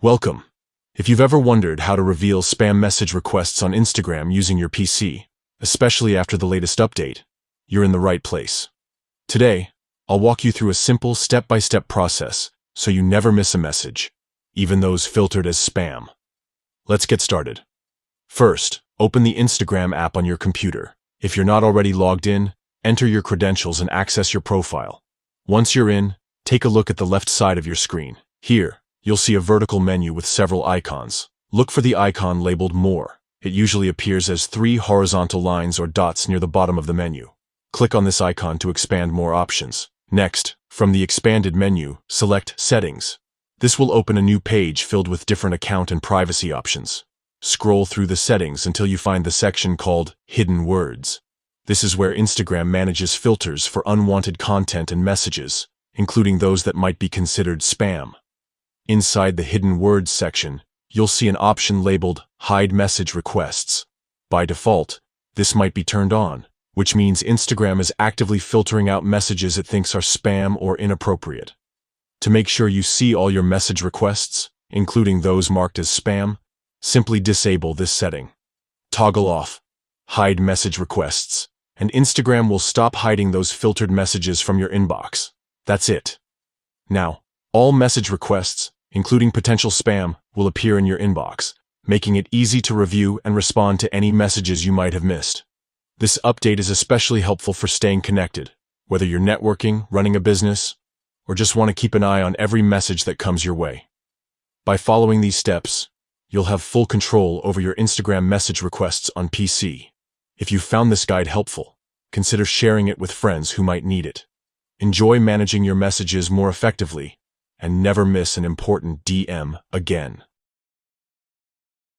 Welcome. If you've ever wondered how to reveal spam message requests on Instagram using your PC, especially after the latest update, you're in the right place. Today, I'll walk you through a simple step-by-step process so you never miss a message, even those filtered as spam. Let's get started. First, open the Instagram app on your computer. If you're not already logged in, enter your credentials and access your profile. Once you're in, take a look at the left side of your screen. Here, you'll see a vertical menu with several icons. Look for the icon labeled More. It usually appears as 3 horizontal lines or dots near the bottom of the menu. Click on this icon to expand more options. Next, from the expanded menu, select Settings. This will open a new page filled with different account and privacy options. Scroll through the settings until you find the section called Hidden Words. This is where Instagram manages filters for unwanted content and messages, including those that might be considered spam. Inside the Hidden Words section, you'll see an option labeled Hide Message Requests. By default, this might be turned on, which means Instagram is actively filtering out messages it thinks are spam or inappropriate. To make sure you see all your message requests, including those marked as spam, simply disable this setting. Toggle off Hide Message Requests, and Instagram will stop hiding those filtered messages from your inbox. That's it. Now, all message requests, including potential spam, will appear in your inbox, making it easy to review and respond to any messages you might have missed. This update is especially helpful for staying connected, whether you're networking, running a business, or just want to keep an eye on every message that comes your way. By following these steps, you'll have full control over your Instagram message requests on PC. If you found this guide helpful, consider sharing it with friends who might need it. Enjoy managing your messages more effectively, and never miss an important DM again.